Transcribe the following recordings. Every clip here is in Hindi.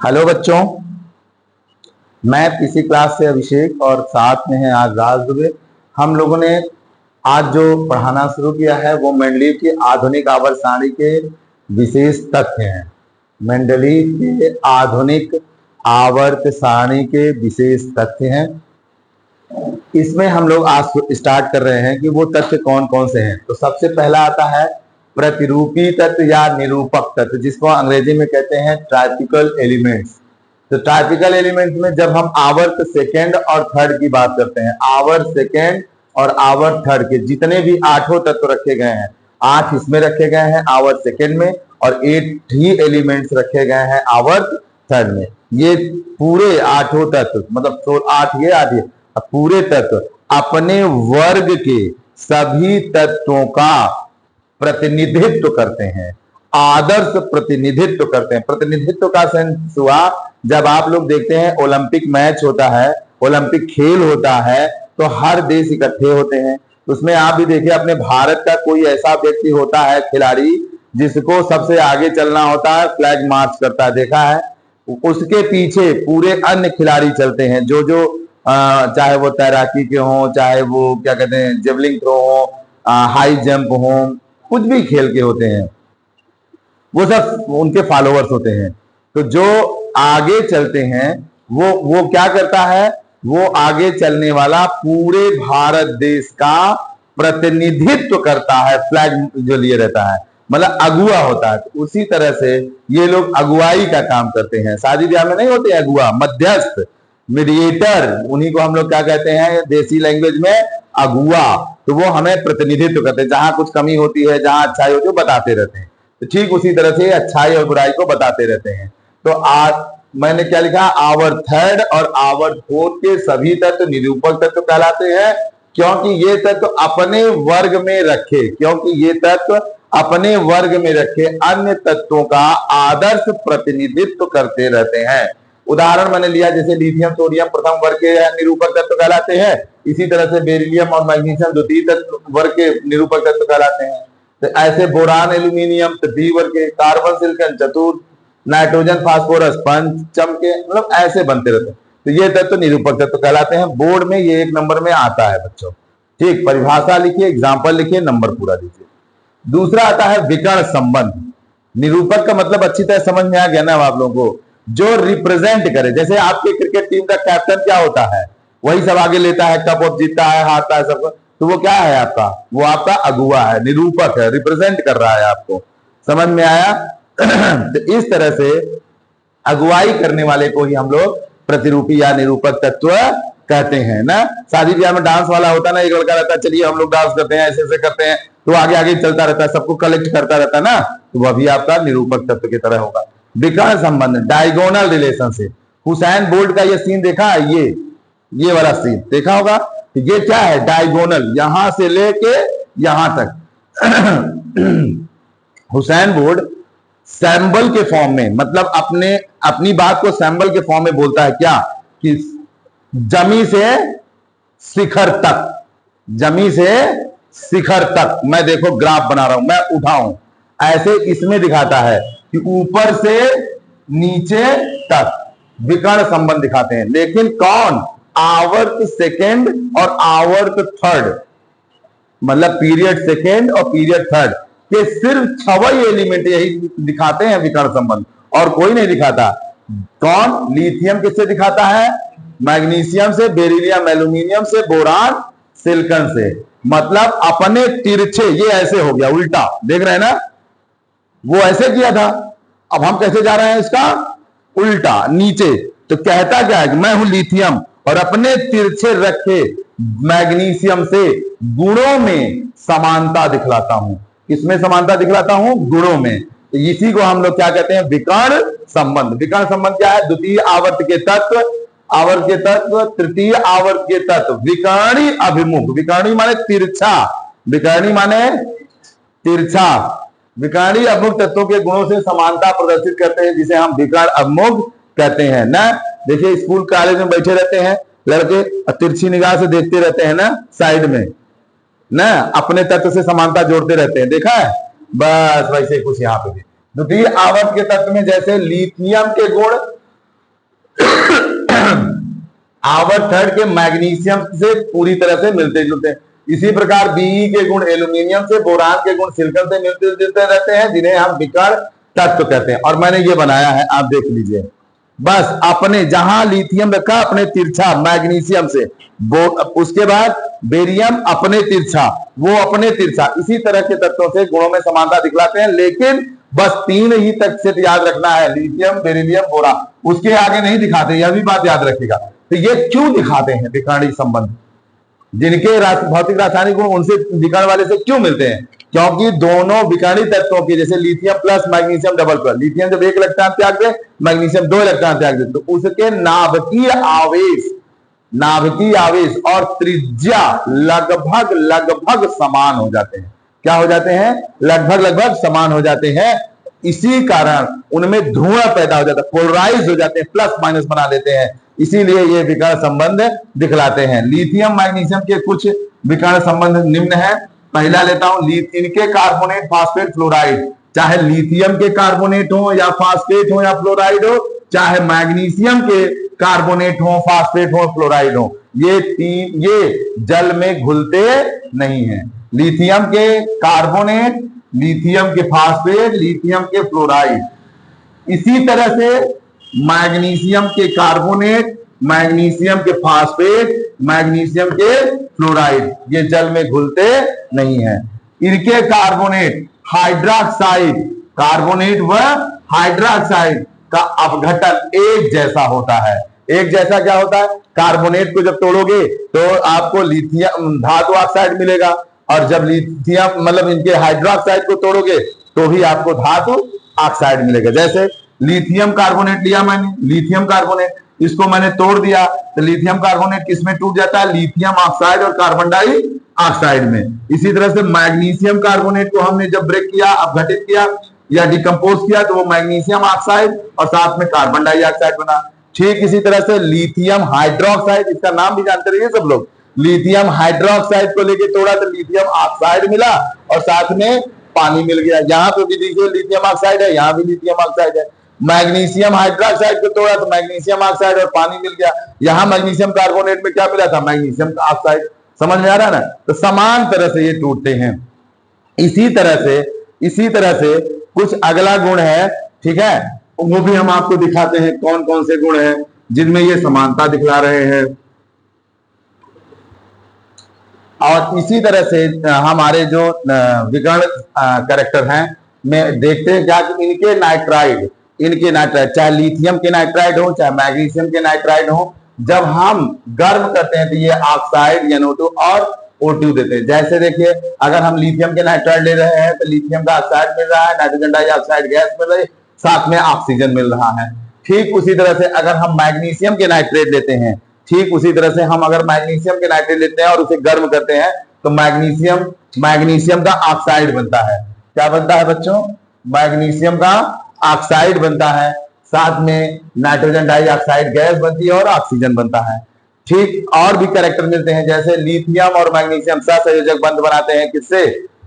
हेलो बच्चों, मैं पीसी क्लास से अभिषेक और साथ में है आज राज दुबे। हम लोगों ने आज जो पढ़ाना शुरू किया है वो मेंडलीव की आधुनिक आवर्त सारणी के विशेष तथ्य हैं। मेंडलीव के आधुनिक आवर्त सारणी के विशेष तथ्य हैं। इसमें हम लोग आज स्टार्ट कर रहे हैं कि वो तथ्य कौन कौन से हैं। तो सबसे पहला आता है प्रतिरूपी तत्व या निरूपक तत्व, जिसको अंग्रेजी में कहते हैं ट्राइपिकल एलिमेंट्स। तो ट्राइपिकल एलिमेंट्स में जब हम आवर्त सेकेंड और थर्ड की बात करते हैं, आवर्त सेकेंड और आवर्त थर्ड के जितने भी आठों तत्व रखे गए हैं, 8 इसमें रखे गए हैं आवर्त सेकेंड में और 8 ही एलिमेंट्स रखे गए हैं आवर्त थर्ड में। ये पूरे आठों तत्व मतलब 8 ये 8 ये पूरे तत्व अपने वर्ग के सभी तत्वों का प्रतिनिधित्व करते हैं, आदर्श प्रतिनिधित्व करते हैं। प्रतिनिधित्व का सेंस हुआ जब आप लोग देखते हैं ओलंपिक मैच होता है, ओलंपिक खेल होता है, तो हर देश इकट्ठे होते हैं। उसमें आप भी देखिए अपने भारत का कोई ऐसा व्यक्ति होता है खिलाड़ी जिसको सबसे आगे चलना होता है, फ्लैग मार्च करता है, देखा है। उसके पीछे पूरे अन्य खिलाड़ी चलते हैं जो चाहे वो तैराकी के हों, चाहे वो क्या कहते हैं जेवलिंग थ्रो हो, हाई जंप हो, कुछ भी खेल के होते हैं, वो सब उनके फॉलोअर्स होते हैं। तो जो आगे चलते हैं वो क्या करता है, वो आगे चलने वाला पूरे भारत देश का प्रतिनिधित्व करता है, फ्लैग जो लिए रहता है, मतलब अगुआ होता है। तो उसी तरह से ये लोग अगुवाई का काम करते हैं। शादी ब्याह में नहीं होते अगुआ, मध्यस्थ, मीडिएटर, उन्हीं को हम लोग क्या कहते हैं देसी लैंग्वेज में, अगुआ। तो वो हमें प्रतिनिधित्व करते हैं, जहां कुछ कमी होती है, जहां अच्छाई होती है, बताते रहते हैं। तो ठीक उसी तरह से अच्छाई और बुराई को बताते रहते हैं। तो आज मैंने क्या लिखा, आवर्त थर्ड और आवर्त फोर्थ के सभी तत्व निरूपक तत्व कहलाते हैं, क्योंकि ये तत्व अपने वर्ग में रखे, क्योंकि ये तत्व अपने वर्ग में रखे अन्य तत्वों का आदर्श प्रतिनिधित्व करते रहते हैं। उदाहरण मैंने लिया, जैसे लिथियम सोडियम प्रथम वर्ग के निरूपक तत्व कहलाते हैं, इसी तरह से बेरिलियम और मैग्नीशियम द्वितीय तत्व वर्ग के निरूपक तत्व कहलाते हैं। तो ऐसे बोरान एल्यूमिनियम तृतीय वर्ग के, कार्बन सिलिकॉन चतुर्थ, नाइट्रोजन फास्फोरस पंचम के, मतलब ऐसे बनते रहते हैं। तो ये तत्व निरूपक तत्व कहलाते हैं। बोर्ड में ये 1 नंबर में आता है बच्चों। ठीक, परिभाषा लिखिए, एग्जाम्पल लिखिए, नंबर पूरा दीजिए। दूसरा आता है विकर्ण संबंध। निरूपक का मतलब अच्छी तरह समझ में आ गया ना आप लोगों को, जो रिप्रेजेंट करे। जैसे आपके क्रिकेट टीम का कैप्टन क्या होता है, वही सब आगे लेता है, कप वप जीतता है, हारता है सब, तो वो क्या है आपका, वो आपका अगुआ है, निरूपक है, रिप्रेजेंट कर रहा है आपको। समझ में आया? तो इस तरह से अगुवाई करने वाले को ही हम लोग प्रतिरूपी या निरूपक तत्व कहते हैं ना। शादी ब्याह में डांस वाला होता है ना, एक लड़का रहता है, चलिए हम लोग डांस करते हैं, ऐसे ऐसे करते हैं, तो आगे आगे चलता रहता है, सबको कलेक्ट करता रहता है ना, तो वह भी आपका निरूपक तत्व की तरह होगा। विकर्ण संबंध, डायगोनल रिलेशनशिप। हुसैन बोल्ट का ये सीन देखा है, ये वाला सीन देखा होगा। तो ये क्या है, डायगोनल, यहां से लेके यहां तक। हुसैन बोल्ट सैंबल के फॉर्म में, मतलब अपनी बात को सैंबल के फॉर्म में बोलता है, क्या कि जमी से शिखर तक, जमी से शिखर तक मैं देखो ग्राफ बना रहा हूं, मैं उठाऊं, ऐसे इसमें दिखाता है कि ऊपर से नीचे तक विकर्ण संबंध दिखाते हैं। लेकिन कौन, आवर्त सेकेंड और आवर्त थर्ड, मतलब पीरियड सेकेंड और पीरियड थर्ड के सिर्फ 6 एलिमेंट यही दिखाते हैं विकर्ण संबंध, और कोई नहीं दिखाता। कौन, लिथियम किससे दिखाता है, मैग्नीशियम से, बेरिलियम एल्यूमिनियम से, बोरान सिलिकॉन से। मतलब अपने तिरछे, ये ऐसे हो गया उल्टा, देख रहे हैं ना, वो ऐसे किया था, अब हम कैसे जा रहे हैं इसका उल्टा नीचे। तो कहता क्या है कि मैं हूं लिथियम और अपने तिरछे रखे मैग्नीशियम से गुणों में समानता दिखलाता हूं। किसमें समानता दिखलाता हूं, गुणों में। तो इसी को हम लोग क्या कहते हैं, विकर्ण संबंध। विकर्ण संबंध क्या है, द्वितीय आवर्त के तत्व, आवर्त के तत्व, तृतीय आवर्त के तत्व विकर्णी अभिमुख, विकर्णी माने तिरछा, विकर्णी माने तिरछा, विकर्णी अभिमुख तत्वों के गुणों से समानता प्रदर्शित करते हैं, जिसे हम विकर्ण अभिमुख कहते हैं ना। देखिए स्कूल कॉलेज में बैठे रहते हैं लड़के, तिरछी निगाह से देखते रहते हैं ना साइड में ना, अपने तत्व से समानता जोड़ते रहते हैं, देखा है। बस वैसे कुछ यहाँ पे भी द्वितीय आवर्त के तत्व में जैसे लिथियम के गुण आवर थर्ड के मैग्नीशियम से पूरी तरह से मिलते जुलते हैं। इसी प्रकार बीई के गुण एल्यूमिनियम से, बोरान के गुण सिलिकॉन से मिलते जुलते रहते हैं, जिन्हें हम विकर्ण तत्व कहते हैं। और मैंने ये बनाया है, आप देख लीजिए। बस अपने जहां लिथियम रखा अपने तिरछा मैग्नीशियम से, उसके बाद बेरियम अपने तिरछा, वो अपने तिरछा, इसी तरह के तत्वों से गुणों में समानता दिखलाते हैं। लेकिन बस 3 ही तक से याद रखना है, लिथियम, बेरिलियम, बोरान, उसके आगे नहीं दिखाते, यह भी बात याद रखिएगा। तो ये क्यों दिखाते हैं विकर्णिक संबंध, जिनके भौतिक रासायनिक गुण उनसे विकर्ण वाले से क्यों मिलते हैं? क्योंकि दोनों विकर्णित तत्वों की, जैसे lithium plus magnesium double plus, lithium जब 1 इलेक्ट्रॉन त्याग दे, मैग्नीशियम 2 इलेक्ट्रॉन त्याग दे, तो उसके नाभिकीय आवेश और त्रिज्या लगभग समान हो जाते हैं। क्या हो जाते हैं? लगभग समान हो जाते हैं। इसी कारण उनमें धुआं पैदा हो जाता है, पोलराइज हो जाते हैं, प्लस माइनस बना देते हैं। इसीलिए ये विकर्ण संबंध दिखलाते हैं। लिथियम मैग्नीशियम के कुछ विकर्ण संबंध निम्न है। पहला लेता हूं, इनके कार्बोनेट, फास्फेट, फ्लोराइड, चाहे लिथियम के कार्बोनेट हो या फास्फेट हो या फ्लोराइड हो, चाहे मैग्नीशियम के कार्बोनेट हो, फास्फेट हो, फ्लोराइड हो, ये जल में घुलते नहीं है। लिथियम के कार्बोनेट, लिथियम के फास्फेट, लिथियम के फ्लोराइड, इसी तरह से मैग्नीशियम के कार्बोनेट, मैग्नीशियम के फास्फेट, मैग्नीशियम के फ्लोराइड, ये जल में घुलते नहीं है। इनके कार्बोनेट, हाइड्रोक्साइड, कार्बोनेट व हाइड्रोक्साइड का अपघटन एक जैसा होता है। एक जैसा क्या होता है? कार्बोनेट को जब तोड़ोगे तो आपको लिथियम धातु ऑक्साइड मिलेगा, और जब लिथियम मतलब इनके हाइड्रोक्साइड को तोड़ोगे तो भी आपको धातु ऑक्साइड मिलेगा। जैसे लिथियम कार्बोनेट लिया मैंने, लिथियम कार्बोनेट, इसको मैंने तोड़ दिया तो लिथियम कार्बोनेट किसमें टूट जाता है? लिथियम ऑक्साइड और कार्बन डाई ऑक्साइड में। इसी तरह से मैग्नीशियम कार्बोनेट को हमने जब ब्रेक किया, अपघटित किया या डिकम्पोज किया, तो वो मैग्नीशियम ऑक्साइड और साथ में कार्बन डाइऑक्साइड बना। ठीक इसी तरह से लिथियम हाइड्रोक्साइड, इसका नाम भी जानते रहिए सब लोग, लिथियम हाइड्रोक्साइड को लेके तोड़ा तो लिथियम ऑक्साइड मिला और साथ में पानी मिल गया। यहां पे भी देखिए लिथियम ऑक्साइड है, यहां भी लिथियम ऑक्साइड है। मैग्नीशियम हाइड्रोक्साइड को तोड़ा तो मैग्नीशियम ऑक्साइड और पानी मिल गया। यहां मैग्नीशियम कार्बोनेट में क्या मिला था? Magnesium oxide. समझ में आ रहा है ना? तो समान तरह से ये टूटते हैं। इसी तरह से कुछ अगला गुण है, ठीक है, वो भी हम आपको दिखाते हैं कौन कौन से गुण हैं जिनमें ये समानता दिखला रहे हैं। और इसी तरह से हमारे जो विकर्ण कैरेक्टर हैं में देखते हैं क्या कि इनके नाइट्राइड, चाहे लिथियम के नाइट्राइड हो, चाहे मैग्नीशियम के नाइट्राइड हो, जब हम गर्म करते हैं तो ये ऑक्साइड NO2 और O2 देते हैं। जैसे देखिए, अगर हम लिथियम के नाइट्राइड ले रहे हैं तो लिथियम का ऑक्साइड मिल रहा है, नाइट्रोजन डाइऑक्साइड गैस मिल रही है, साथ में ऑक्सीजन मिल रहा है। ठीक उसी तरह से अगर हम मैग्नीशियम के नाइट्रेट लेते हैं, ठीक उसी तरह से हम अगर मैग्नीशियम के नाइट्रेट लेते हैं और उसे गर्म करते हैं तो मैग्नीशियम का ऑक्साइड बनता है। क्या बनता है बच्चों? मैग्नीशियम का ऑक्साइड बनता है, साथ में नाइट्रोजन डाइऑक्साइड गैस बनती है और ऑक्सीजन बनता है। ठीक और भी कैरेक्टर मिलते हैं, जैसे लिथियम और मैग्नीशियम सहसंयोजक बंध बनाते हैं, किससे?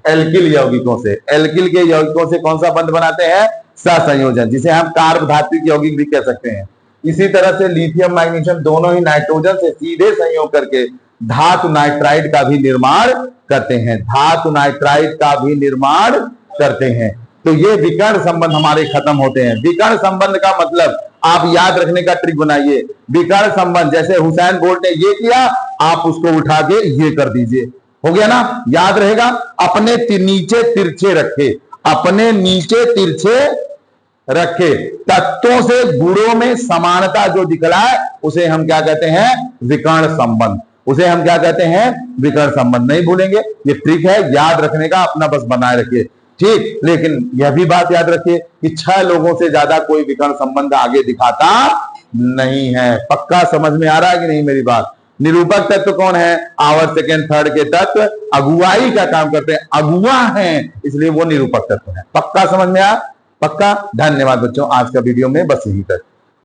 एल्किल यौगिकों से। एल्किल के यौगिकों से कौन सा बंध बनाते हैं? सहसंयोजन, जिसे हम कार्बधात्विक यौगिक भी कह सकते हैं। इसी तरह से लिथियम मैग्नीशियम दोनों ही नाइट्रोजन से सीधे संयोग करके धातु नाइट्राइड का भी निर्माण करते हैं, धातु नाइट्राइड का भी निर्माण करते हैं। तो ये विकर्ण संबंध हमारे खत्म होते हैं। विकर्ण संबंध का मतलब आप याद रखने का ट्रिक बनाइए। विकर्ण संबंध, जैसे हुसैन बोल्ट ने ये किया, आप उसको उठा के ये कर दीजिए, हो गया ना? याद रहेगा। अपने नीचे तिरछे रखे, अपने नीचे तिरछे रखे तत्वों से गुणों में समानता जो दिखलाए उसे हम क्या कहते हैं? विकर्ण संबंध। उसे हम क्या कहते हैं? विकर्ण संबंध। नहीं भूलेंगे, ये ट्रिक है, याद रखने का, अपना बस बनाए रखिए, ठीक। लेकिन यह भी बात याद रखिए कि 6 लोगों से ज्यादा कोई विकर्ण संबंध आगे दिखाता नहीं है। पक्का समझ में आ रहा है कि नहीं मेरी बात? निरूपक तत्व कौन है? आवर सेकेंड थर्ड के तत्व अगुवाई का काम करते हैं, अगुआ हैं, इसलिए वो निरूपक तत्व है। पक्का समझ में आया? पक्का। धन्यवाद बच्चों, आज का वीडियो में बस यही तक।